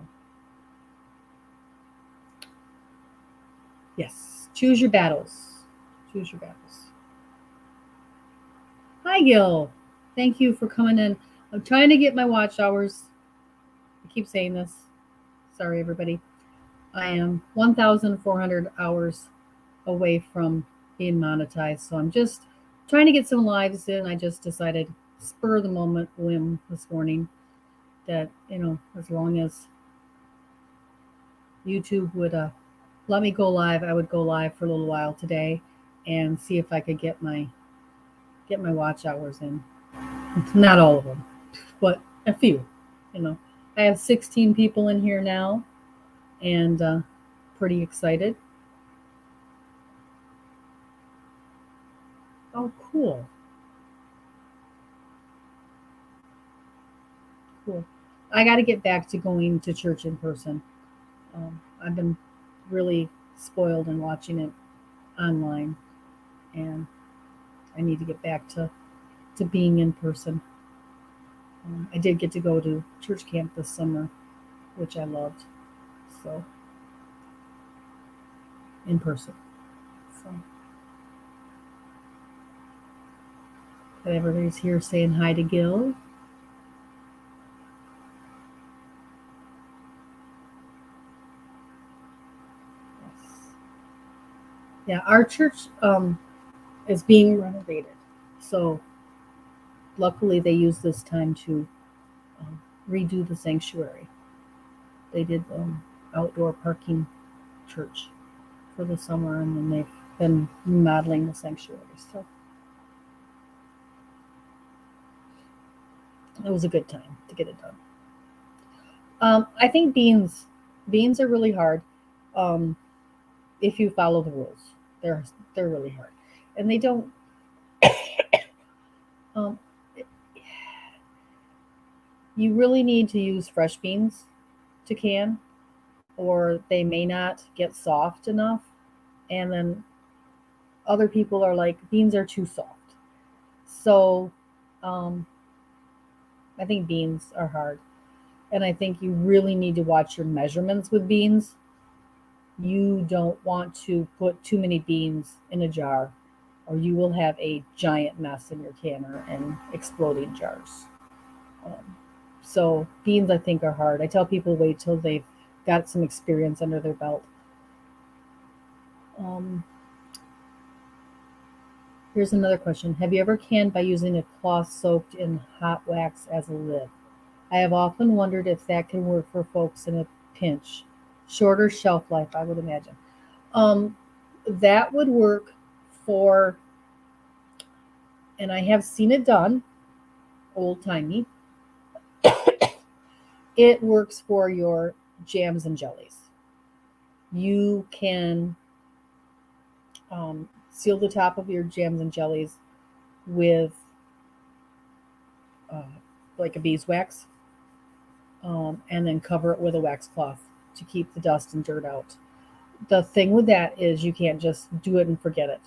yes, choose your battles. Choose your battles. Hi, Gil. Thank you for coming in. I'm trying to get my watch hours. I keep saying this. Sorry, everybody. I am 1,400 hours away from being monetized. So I'm just trying to get some lives in. I just decided, spur of the moment whim this morning, that, as long as YouTube would let me go live, I would go live for a little while today and see if I could get my watch hours in. Not all of them, but a few. I have 16 people in here now, and pretty excited. Oh, cool. Cool. I got to get back to going to church in person. I've been really spoiled in watching it online, and I need to get back to being in person. I did get to go to church camp this summer, which I loved. So, in person. So, but everybody's here saying hi to Gil. Yes. Yeah, our church is being renovated. So, luckily, they used this time to redo the sanctuary. They did outdoor parking church for the summer, and then they've been remodeling the sanctuary. So it was a good time to get it done. I think beans are really hard if you follow the rules. They're really hard, and they don't. Um, you really need to use fresh beans to can, or they may not get soft enough. And then other people are like, beans are too soft. So um, I think beans are hard. And I think you really need to watch your measurements with beans. You don't want to put too many beans in a jar, or you will have a giant mess in your canner and exploding jars. Um, so beans, I think, are hard. I tell people wait till they've got some experience under their belt. Um, Here's another question. Have you ever canned by using a cloth soaked in hot wax as a lid? I have often wondered if that can work for folks in a pinch. Shorter shelf life, I would imagine. Um, that would work for, and I have seen it done, old timey. It works for your jams and jellies. You can seal the top of your jams and jellies with uh, like a beeswax, and then cover it with a wax cloth to keep the dust and dirt out. The thing with that is you can't just do it and forget it.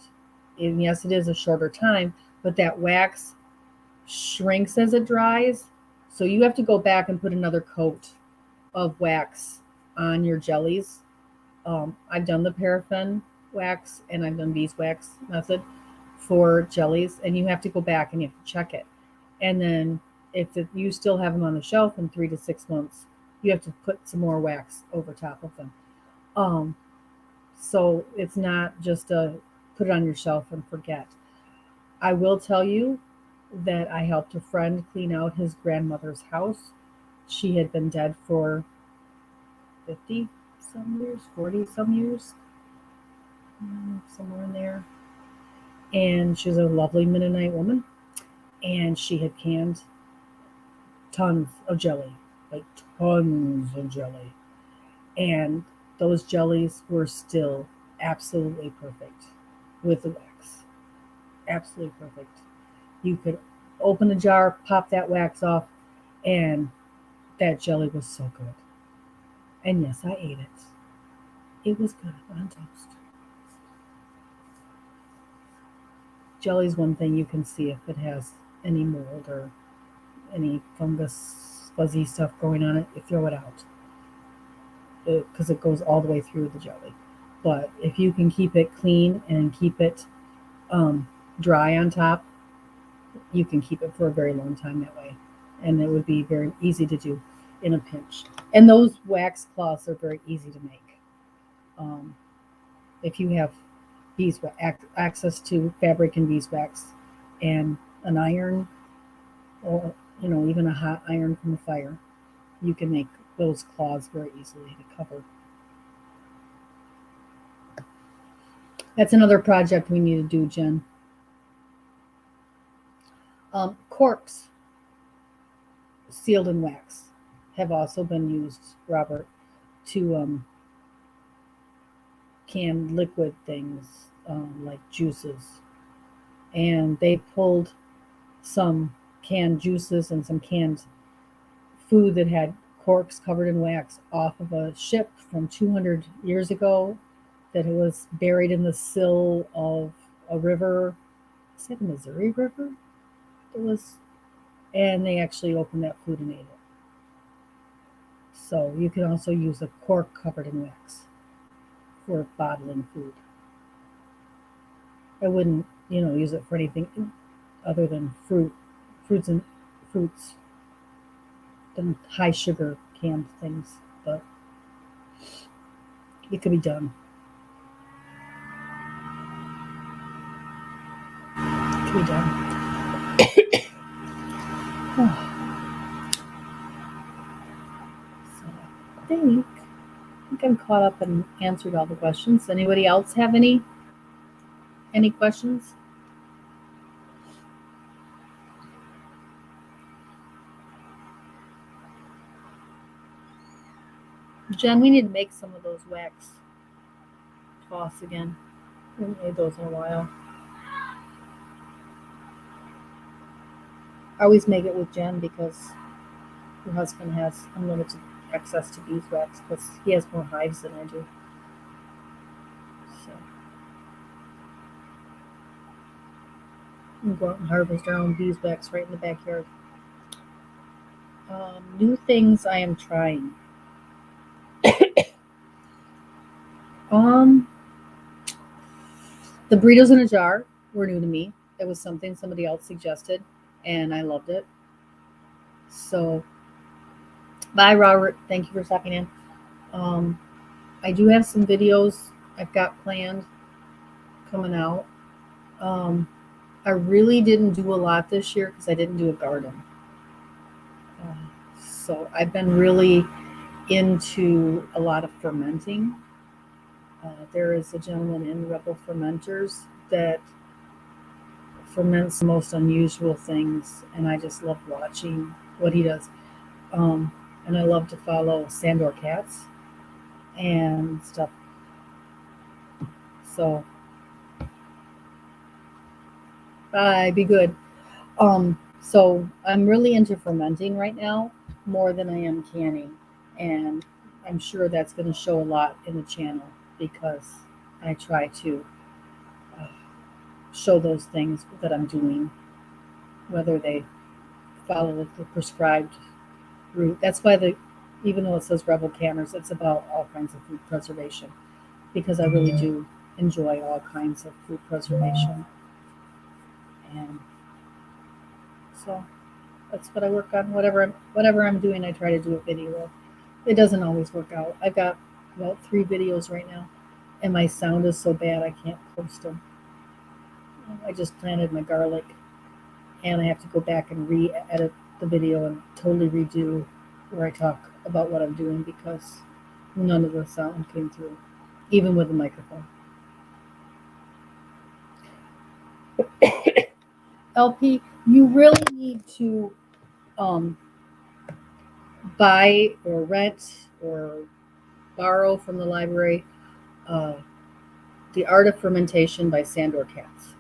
And yes, it is a shorter time, but that wax shrinks as it dries. So you have to go back and put another coat of wax on your jellies. I've done the paraffin wax and I've done beeswax method for jellies, and you have to go back and you have to check it. And then if you still have them on the shelf in 3 to 6 months, you have to put some more wax over top of them. Um, so it's not just a put it on your shelf and forget. I will tell you that I helped a friend clean out his grandmother's house. She had been dead for 50 some years, 40 some years, somewhere in there. And she was a lovely Mennonite woman. And she had canned tons of jelly, like tons of jelly. And those jellies were still absolutely perfect with the wax. Absolutely perfect. You could open a jar, pop that wax off, and that jelly was so good. And yes, I ate it. It was good on toast. Jelly's one thing you can see if it has any mold or any fungus, fuzzy stuff going on it. You throw it out because it goes all the way through the jelly. But if you can keep it clean and keep it dry on top, you can keep it for a very long time that way. And it would be very easy to do in a pinch. And those wax cloths are very easy to make. If you have access to fabric and beeswax and an iron, or even a hot iron from the fire, you can make those cloths very easily to cover. That's another project we need to do, Jen. Corks sealed in wax have also been used, Robert, to can liquid things like juices. And they pulled some canned juices and some canned food that had corks covered in wax off of a ship from 200 years ago that was buried in the sill of a river. Is that the Missouri River? And they actually opened that food and ate it. So you can also use a cork covered in wax for bottling food. I wouldn't, use it for anything other than fruits, and high sugar canned things, but it could be done. It could be done. So I think I'm caught up and answered all the questions. Anybody else have any questions? Jen, we need to make some of those wax cloths again. We haven't made those in a while. I always make it with Jen because her husband has unlimited access to beeswax because he has more hives than I do. So we can go out and harvest our own beeswax right in the backyard. New things I am trying. The burritos in a jar were new to me. It was something somebody else suggested, and I loved it. So, bye, Robert. Thank you for stopping in. I do have some videos I've got planned coming out. I really didn't do a lot this year because I didn't do a garden. So I've been really into a lot of fermenting. There is a gentleman in Rebel Fermenters that ferments the most unusual things, and I just love watching what he does. And I love to follow Sandor cats and stuff. So, bye, be good. So I'm really into fermenting right now, more than I am canning, and I'm sure that's going to show a lot in the channel because I try to show those things that I'm doing, whether they follow the prescribed route. That's why even though it says Rebel Canners, it's about all kinds of food preservation because I really do enjoy all kinds of food preservation. And so that's what I work on. Whatever I'm doing, I try to do a video of. It doesn't always work out. I've got about 3 videos right now, and my sound is so bad I can't post them. I just planted my garlic, and I have to go back and re-edit the video and totally redo where I talk about what I'm doing because none of the sound came through, even with the microphone. LP, you really need to buy or rent or borrow from the library The Art of Fermentation by Sandor Katz.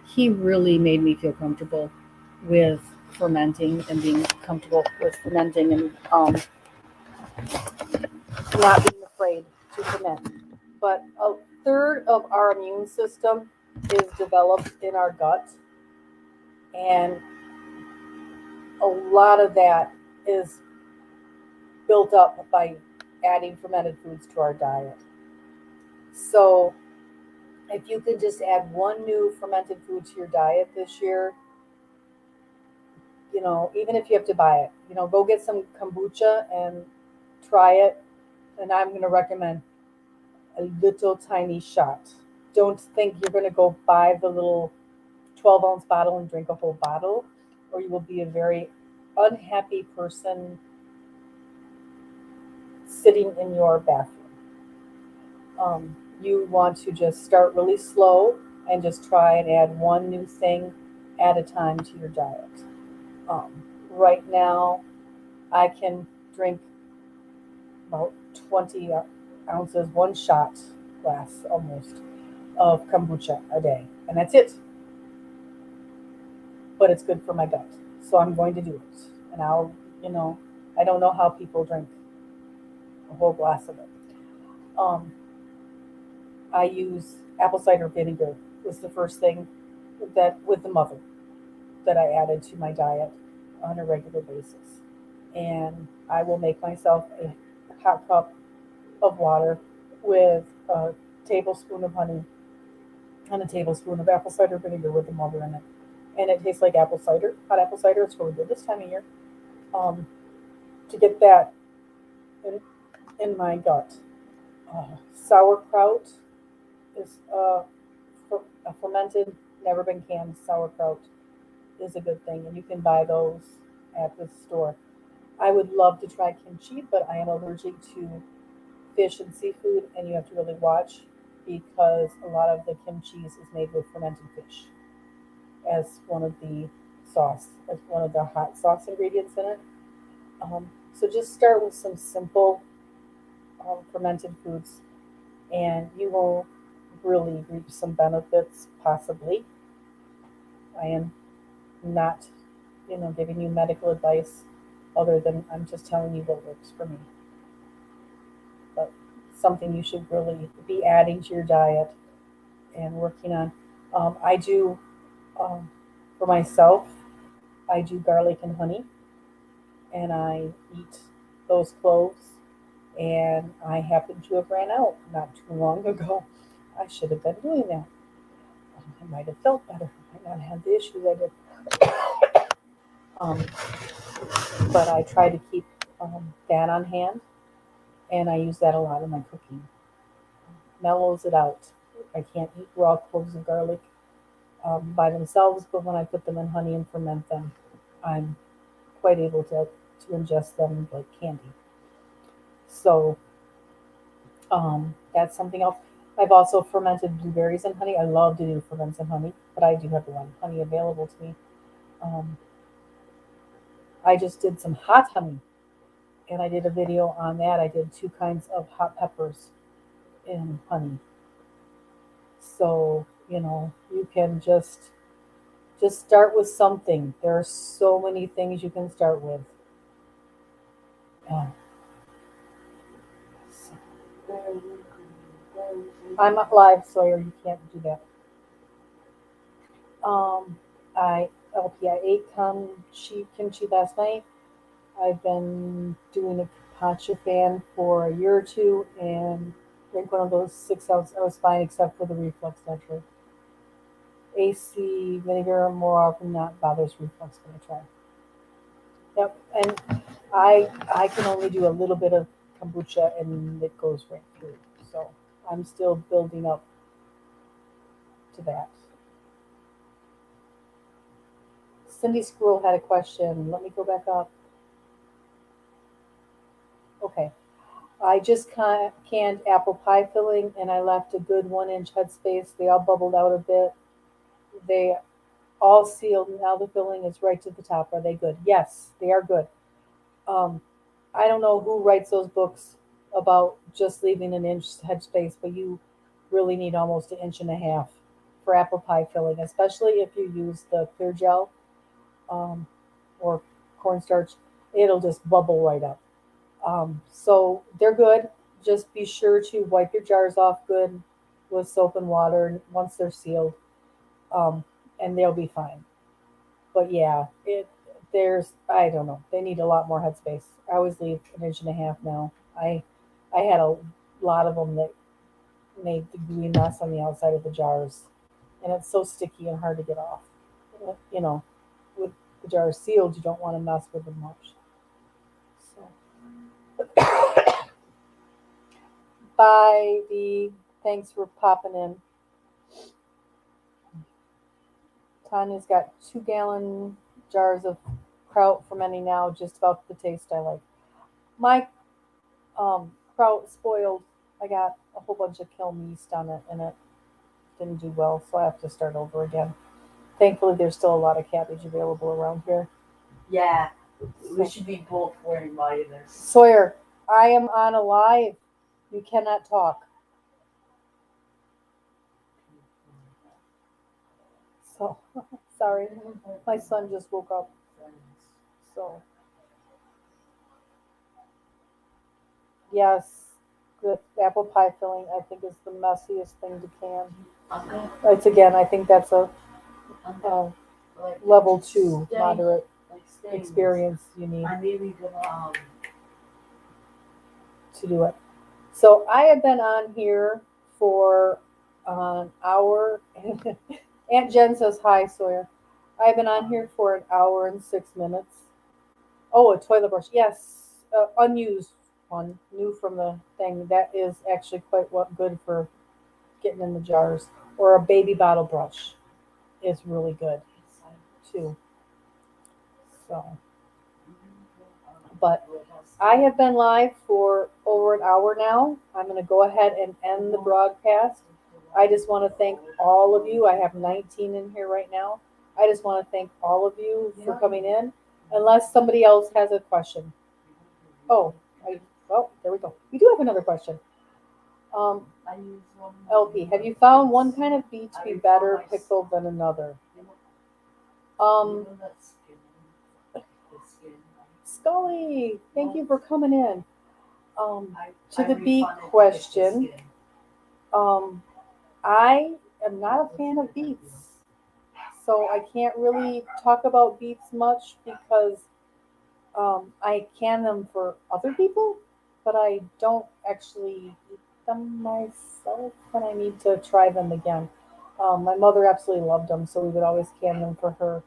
He really made me feel comfortable with fermenting and being comfortable with fermenting and not being afraid to ferment. But a third of our immune system is developed in our gut, and a lot of that is built up by adding fermented foods to our diet. So, if you can just add one new fermented food to your diet this year, even if you have to buy it, go get some kombucha and try it. And I'm going to recommend a little tiny shot. Don't think you're going to go buy the little 12-ounce bottle and drink a whole bottle, or you will be a very unhappy person sitting in your bathroom. You want to just start really slow and just try and add one new thing at a time to your diet. Right now, I can drink about 20 ounces, one shot glass almost, of kombucha a day, and that's it. But it's good for my gut, so I'm going to do it. And you know, I don't know how people drink a whole glass of it. Um, I use apple cider vinegar was the first thing that with the mother that I added to my diet on a regular basis. And I will make myself a hot cup of water with a tablespoon of honey and a tablespoon of apple cider vinegar with the mother in it. And it tastes like apple cider, hot apple cider. It's really good this time of year. Um, to get that in, in my gut. Sauerkraut is a fermented, never been canned sauerkraut is a good thing, and you can buy those at the store. I would love to try kimchi, but I am allergic to fish and seafood, and you have to really watch because a lot of the kimchi is made with fermented fish as one of the as one of the hot sauce ingredients in it. So just start with some simple fermented foods, and you will really reap some benefits. Possibly, I am not, giving you medical advice, other than I'm just telling you what works for me. But something you should really be adding to your diet and working on. I do um, for myself. I do garlic and honey, and I eat those cloves. And I happen to have ran out not too long ago. I should have been doing that. I might have felt better. I might not have the issues I did. Um, but I try to keep that on hand, and I use that a lot in my cooking. Mellows it out. I can't eat raw cloves of garlic by themselves, but when I put them in honey and ferment them, I'm quite able to ingest them like candy. So that's something else. I've also fermented blueberries in honey. I love to do ferments in honey, but I do have the one honey available to me. Um, I just did some hot honey, and I did a video on that. I did two kinds of hot peppers in honey. So, you can just start with something. There are so many things you can start with. Uh, I'm not live, Sawyer. You can't do that. Um, I ate kimchi last night. I've been doing a pacha fan for a year or two, and drink one of those 6 ounce. I was fine except for the reflux naturally. AC vinegar more often than not bothers reflux when I try. Yep, and I can only do a little bit of kombucha and it goes right through. So I'm still building up to that. Cindy Squirrel had a question. Let me go back up. Okay. I just canned apple pie filling and I left a good 1 inch headspace. They all bubbled out a bit. They all sealed. Now the filling is right to the top. Are they good? Yes, they are good. Um, I don't know who writes those books about just leaving an inch headspace, but you really need almost an inch and a half for apple pie filling, especially if you use the clear gel um, or cornstarch. It'll just bubble right up. So they're good. Just be sure to wipe your jars off good with soap and water once they're sealed. and they'll be fine. But yeah, I don't know. They need a lot more headspace. I always leave an inch and a half now. I had a lot of them that made the gooey mess on the outside of the jars, and it's so sticky and hard to get off. You know, with the jars sealed, you don't want to mess with them much. So, bye, V. Thanks for popping in. Tanya's got 2-gallon jars of kraut fermenting now, just about the taste I like. My kraut spoiled. I got a whole bunch of kiln yeast on it, and it didn't do well, so I have to start over again. Thankfully, there's still a lot of cabbage available around here. Yeah, we should be both wearing monitors. Sawyer, I am on a live. You cannot talk. So, sorry. My son just woke up. So, yes, the apple pie filling, I think, is the messiest thing to can. It's again, I think that's a level 2 moderate experience you need to do it. So I have been on here for an hour. Aunt Jen says hi, Sawyer. I've been on here for an hour and 6 minutes. Oh, a toilet brush. Yes, unused one, new from the thing. That is actually quite good for getting in the jars. Or a baby bottle brush is really good too. So, but I have been live for over an hour now. I'm going to go ahead and end the broadcast. I just want to thank all of you. I have 19 in here right now. I just want to thank all of you for coming in, unless somebody else has a question. Oh, well, there we go. We do have another question. LP, have you found one kind of beet to be better pickled than another? Scully, thank you for coming in. To the beet question, I am not a fan of beets, so I can't really talk about beets much because I can them for other people, but I don't actually eat them myself, and I need to try them again. My mother absolutely loved them, so we would always can them for her,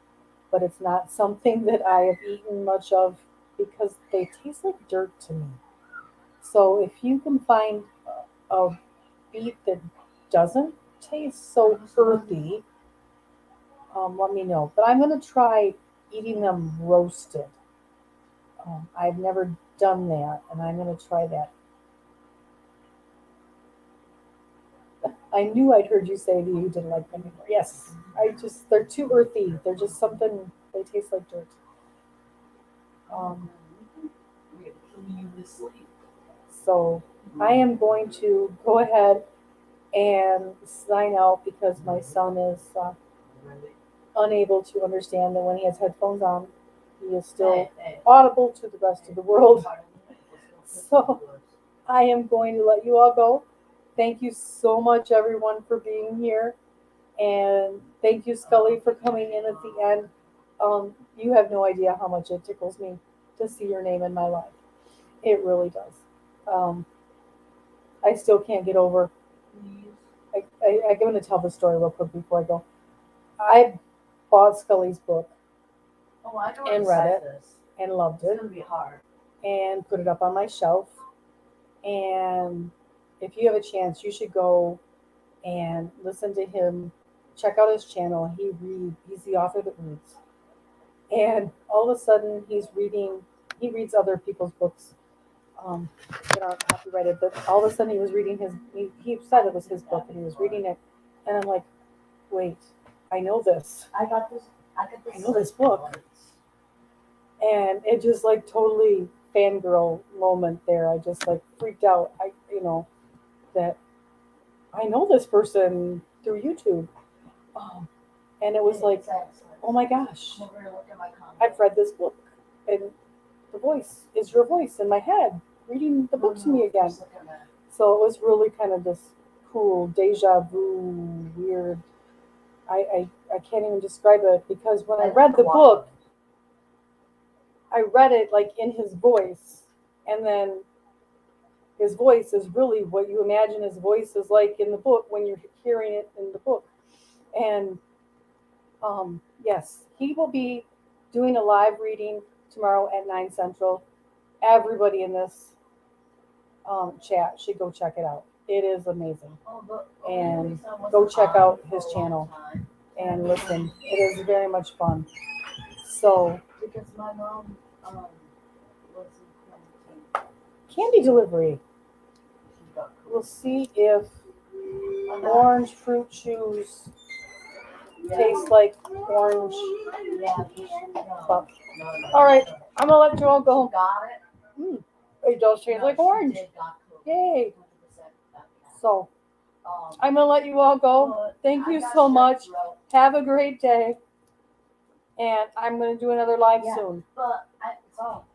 but it's not something that I have eaten much of because they taste like dirt to me. So if you can find a beet that doesn't taste so earthy, let me know. But I'm going to try eating them roasted. I've never done that, and I'm going to try that. I knew I'd heard you say that you didn't like them before. Yes, they're too earthy. They're just something, they taste like dirt. So I am going to go ahead and sign out because my son is unable to understand that when he has headphones on, he is still audible to the rest of the world. So I am going to let you all go. Thank you so much, everyone, for being here. And thank you, Scully, for coming in at the end. You have no idea how much it tickles me to see your name in my life. It really does. I still can't get over. I'm going to tell the story real quick before I go. I bought Scully's book and read it and loved it and put it up on my shelf. And if you have a chance, you should go and listen to him. Check out his channel. He's the author that reads. And all of a sudden he reads other people's books that aren't copyrighted, but all of a sudden he was reading he said it was his book and he was reading it. And I'm like, wait, I know this. I know this book. And it just like totally fangirl moment there. I just like freaked out. That I know this person through YouTube. And it was like, oh my gosh, I've read this book. And the voice is your voice in my head, reading the book to me again. So it was really kind of this cool deja vu, weird. I can't even describe it, because when I read the book, I read it like in his voice, and then his voice is really what you imagine his voice is like in the book when you're hearing it in the book. And yes, he will be doing a live reading tomorrow at 9 Central. Everybody in this chat should go check it out. It is amazing. And go check out his channel and listen. It is very much fun. So, Because my mom was in candy delivery. We'll see if orange fruit chews taste like orange. But, all right, I'm gonna let you all go. Got it. It does taste like orange. Yay! So I'm gonna let you all go. Thank you so much. Have a great day. And I'm gonna do another live soon. But it's all